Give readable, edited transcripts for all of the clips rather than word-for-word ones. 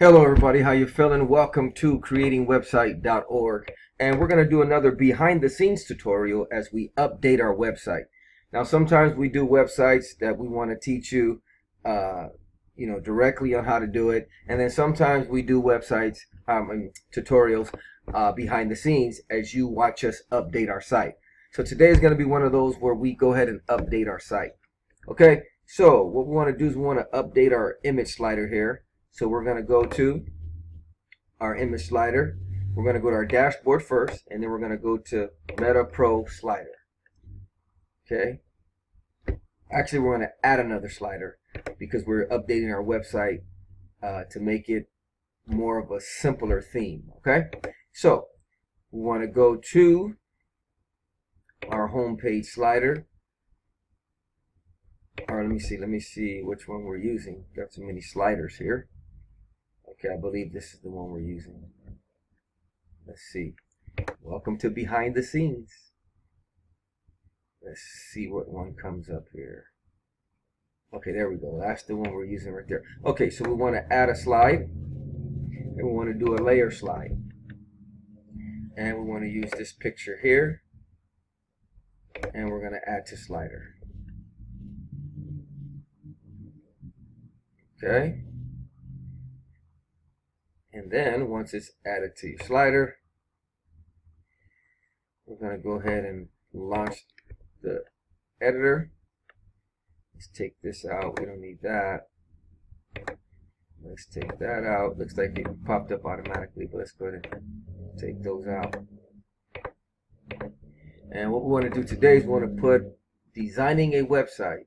Hello everybody, how you feeling? Welcome to creatingwebsite.org, and we're going to do another behind the scenes tutorial as we update our website. Now sometimes we do websites that we want to teach you directly on how to do it, and then sometimes we do websites and tutorials behind the scenes as you watch us update our site. So today is going to be one of those where we go ahead and update our site. Okay, so what we want to do is we want to update our image slider here. So we're going to go to our image slider. We're going to go to our dashboard first, and then we're going to go to Meta Pro slider. Okay. Actually, we're going to add another slider because we're updating our website to make it more of a simpler theme. Okay. So we want to go to our home page slider. Or let me see which one we're using. Got so many sliders here. Okay, I believe this is the one we're using. Let's see. Welcome to behind the scenes. Let's see what one comes up here. Okay, there we go. That's the one we're using right there. Okay, so we want to add a slide, and we want to do a layer slide. And we want to use this picture here, and we're going to add to slider. Okay. And then once it's added to your slider, we're going to go ahead and launch the editor. Let's take this out. We don't need that. Let's take that out. Looks like it popped up automatically, but let's go ahead and take those out. And what we want to do today is we want to put designing a website.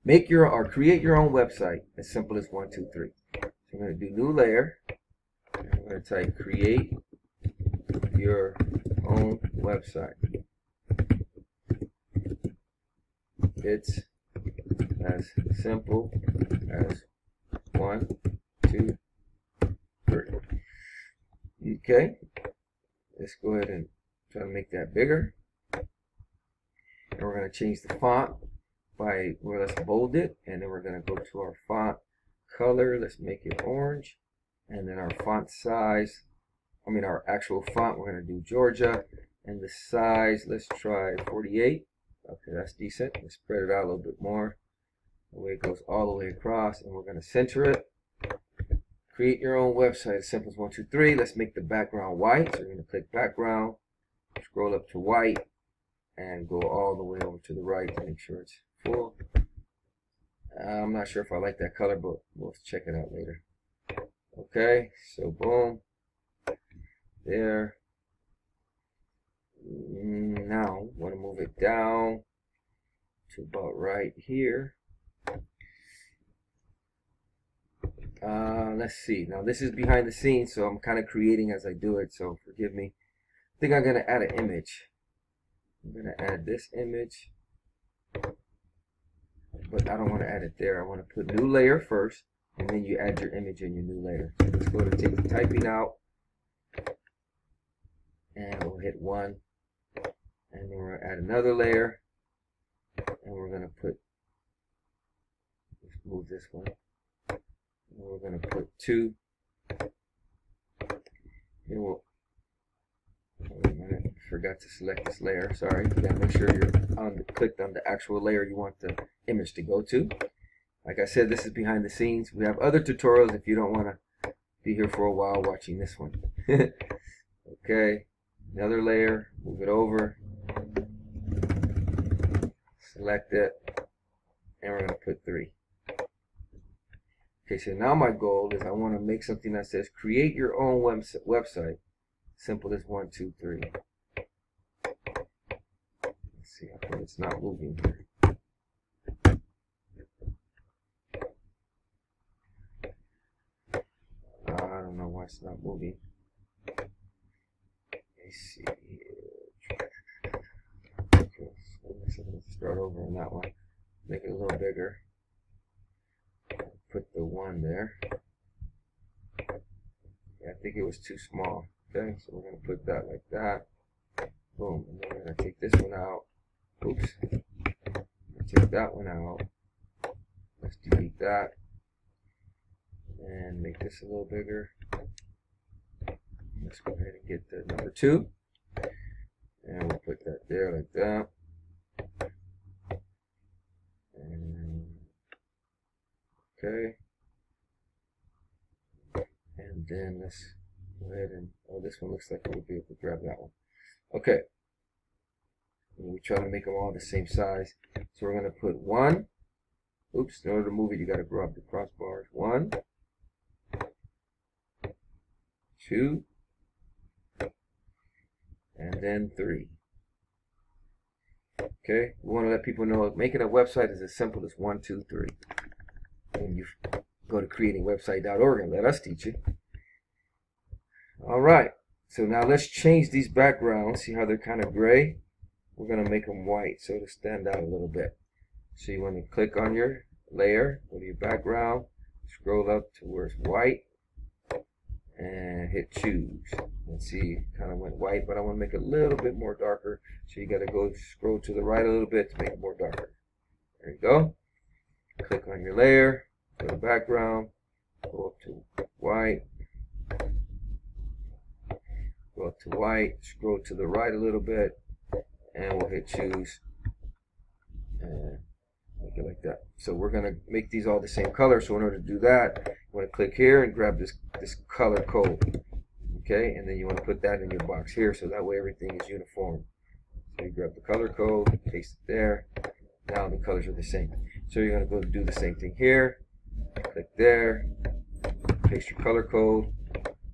Make your or create your own website as simple as 1, 2, 3. So I'm going to do new layer. I'm going to type create your own website. It's as simple as 1, 2, 3. Okay. Let's go ahead and try to make that bigger. And we're going to change the font let's bold it, and then we're going to go to our font color. Let's make it orange. And then our font size, our actual font, we're going to do Georgia. And the size, let's try 48. Okay, that's decent. Let's spread it out a little bit more. The way it goes all the way across, and we're going to center it. Create your own website, as simple as 1, 2, 3. Let's make the background white. So we're going to click background, scroll up to white, and go all the way over to the right to make sure it's full. I'm not sure if I like that color, but we'll check it out later. Okay, so boom, there. Now, want to move it down to about right here. Let's see. Now, this is behind the scenes, so I'm kind of creating as I do it, so forgive me. I think I'm going to add an image. I'm going to add this image, but I don't want to add it there. I want to put new layer first, and then you add your image in your new layer. So let's go to take the typing out, and we'll hit 1, and then we're going to add another layer, and we're going to put, let's move this one, and we're going to put 2, then we'll, wait a minute, I forgot to select this layer, sorry. You gotta make sure you're clicked on the actual layer you want the image to go to. Like I said, this is behind the scenes. We have other tutorials if you don't want to be here for a while watching this one. Okay, another layer, move it over, select it, and we're going to put 3. Okay, so now my goal is I want to make something that says create your own website. Simple as 1, 2, 3. Let's see, I think it's not moving here. I don't know why it's not moving. Let's see here. Okay, so let's start over on that one. Make it a little bigger. Put the 1 there. Yeah, I think it was too small. Okay, so we're going to put that like that. Boom. And then we're going to take this one out. Oops. Take that one out. Let's delete that. and make this a little bigger. Let's go ahead and get the number 2, and we'll put that there like that. And okay, and then let's go ahead and, oh, this one looks like we'll be able to grab that one. Okay, and we try to make them all the same size. So we're going to put 1. Oops, in order to move it, you got to grab the crossbars. 1, 2, and then 3. Okay, we want to let people know making a website is as simple as 1, 2, 3. When you go to creatingwebsite.org and let us teach you. All right, so now let's change these backgrounds. See how they're kind of gray? We're going to make them white so to stand out a little bit. So you want to click on your layer, go to your background, scroll up to where it's white, and hit choose. And see, kind of went white, but I want to make it a little bit more darker. So you got to go scroll to the right a little bit to make it more darker. There you go. Click on your layer, go to background, go up to white, go up to white, scroll to the right a little bit, and we'll hit choose and make it like that. So we're going to make these all the same color. So in order to do that, you want to click here and grab this color code. Okay, and then you want to put that in your box here so that way everything is uniform. So you grab the color code, paste it there. Now the colors are the same. So you're going to go do the same thing here. Click there, paste your color code,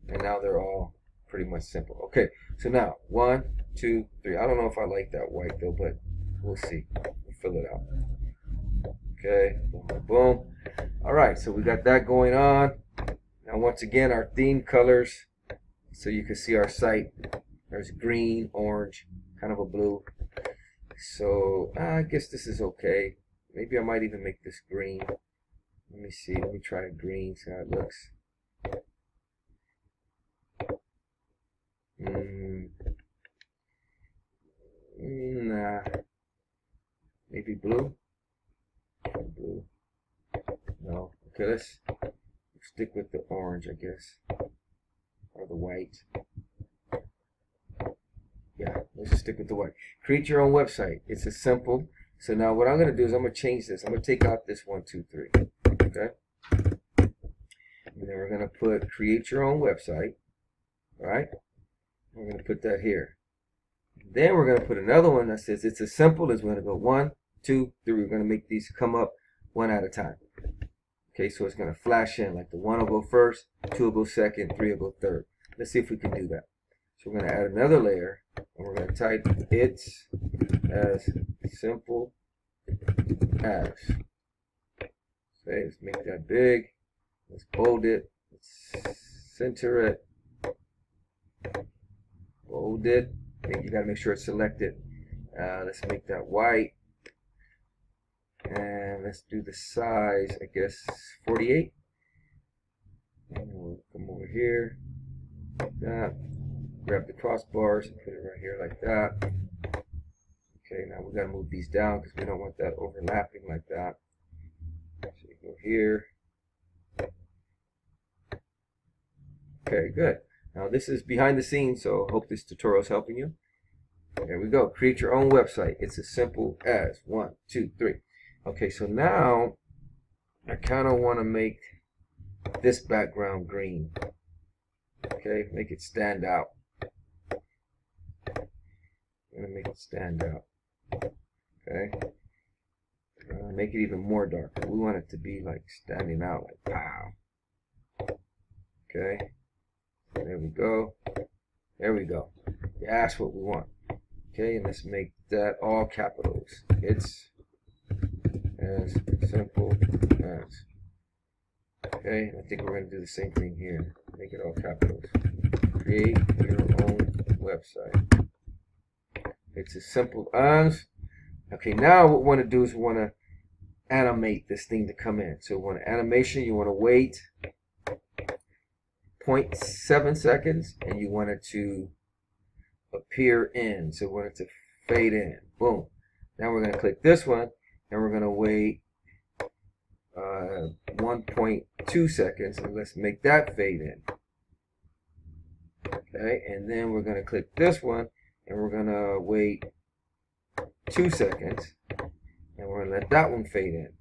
and now they're all pretty much simple. Okay, so now 1, 2, 3. I don't know if I like that white though, but we'll see. We'll fill it out. Okay, boom, boom, boom. All right, so we got that going on. Now once again, our theme colors, so you can see our site. There's green, orange, kind of a blue. So I guess this is okay. Maybe I might even make this green. Let me see. Let me try green, see how it looks. Nah. Maybe blue. Blue. No. Okay, let's stick with the orange, I guess, or the white. Yeah, let's just stick with the white. Create your own website. It's as simple. So now what I'm going to do is I'm going to change this. I'm going to take out this 1, 2, 3. Okay. And then we're going to put create your own website. All right. We're going to put that here. Then we're going to put another one that says it's as simple as we're going to go 1, 2, 3. We're going to make these come up one at a time. Okay, so it's going to flash in like the 1 will go first, 2 will go second, 3 will go third. Let's see if we can do that. So we're going to add another layer, and we're going to type it's as simple as. Okay, let's make that big. Let's bold it. Let's center it. Bold it. Okay, you got to make sure it's selected. Let's make that white. And let's do the size, I guess, 48. And we'll come over here, like that. Grab the crossbars and put it right here like that. Okay, now we got to move these down because we don't want that overlapping like that. So you go here. Okay, good. Now this is behind the scenes, so I hope this tutorial is helping you. There we go. Create your own website. It's as simple as 1, 2, 3. Okay, so now I kind of want to make this background green. Okay, make it stand out. I'm going to make it stand out. Okay. Make it even more darker. We want it to be like standing out, like wow. Okay. There we go. There we go. That's what we want. Okay, and let's make that all capitals. It's as simple as. Okay, I think we're going to do the same thing here. Make it all capitals. Create your own website. It's as simple as. Okay, now what we want to do is we want to animate this thing to come in. So we want animation, you want to wait 0.7 seconds, and you want it to appear in. So we want it to fade in. Boom. Now we're going to click this one, and we're going to wait 1.2 seconds, and let's make that fade in. Okay, and then we're going to click this one, and we're going to wait 2 seconds, and we're going to let that one fade in.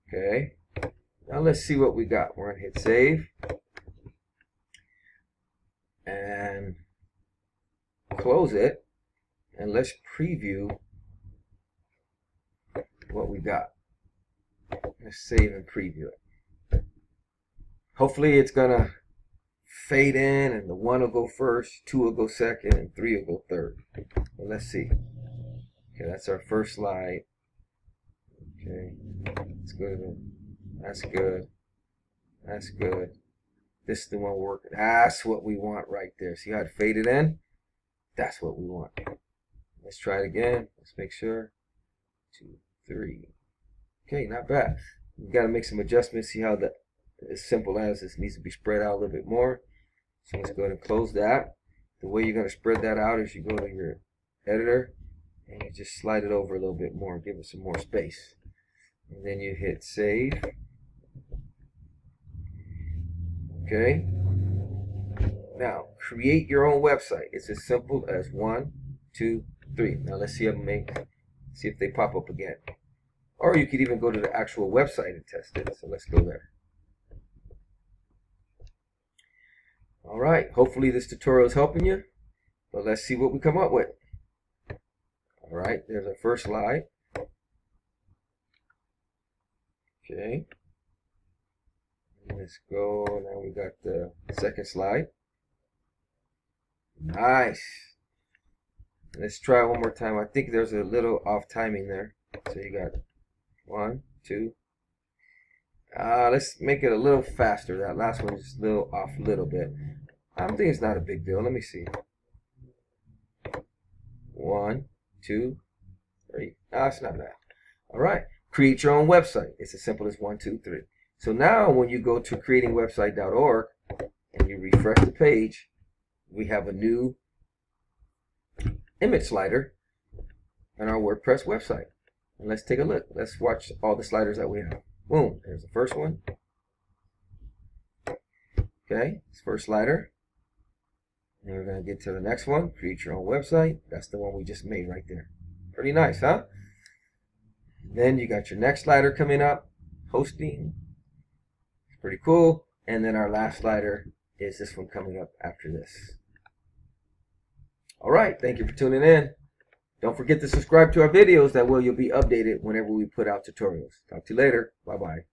Okay, now let's see what we got. We're going to hit save and close it, and let's preview what we got. Let's save and preview it. Hopefully it's going to fade in, and the 1 will go first, 2 will go second, and 3 will go third. Well, let's see. Okay, that's our first slide. Okay, that's good. That's good. That's good. This is the one working. That's what we want right there. See how it faded in? That's what we want. Let's try it again. Let's make sure. 2, 3. Okay, not bad. We've got to make some adjustments. See how that, as simple as this, needs to be spread out a little bit more. So let's go ahead and close that. The way you're going to spread that out is you go to your editor and you just slide it over a little bit more, give it some more space. And then you hit save. Okay. Now, create your own website. It's as simple as 1, 2, 3. Now let's see if they pop up again. Or you could even go to the actual website and test it. So let's go there. All right, hopefully this tutorial is helping you, but let's see what we come up with. All right, there's our first slide. Okay, let's go. Now we got the second slide. Nice. Let's try one more time. I think there's a little off timing there. So you got 1, 2. Let's make it a little faster. That last one is a little off a little bit. I think it's not a big deal. Let me see. 1, 2, 3. No, it's not bad. All right. Create your own website. It's as simple as 1, 2, 3. So now when you go to creatingwebsite.org and you refresh the page, we have a new image slider on our WordPress website. And let's take a look. Let's watch all the sliders that we have. Boom. There's the first one. Okay. It's first slider. And we're going to get to the next one. Create your own website. That's the one we just made right there. Pretty nice, huh? Then you got your next slider coming up. Hosting. It's pretty cool. And then our last slider is this one coming up after this. All right. Thank you for tuning in. Don't forget to subscribe to our videos. That way you'll be updated whenever we put out tutorials. Talk to you later. Bye-bye.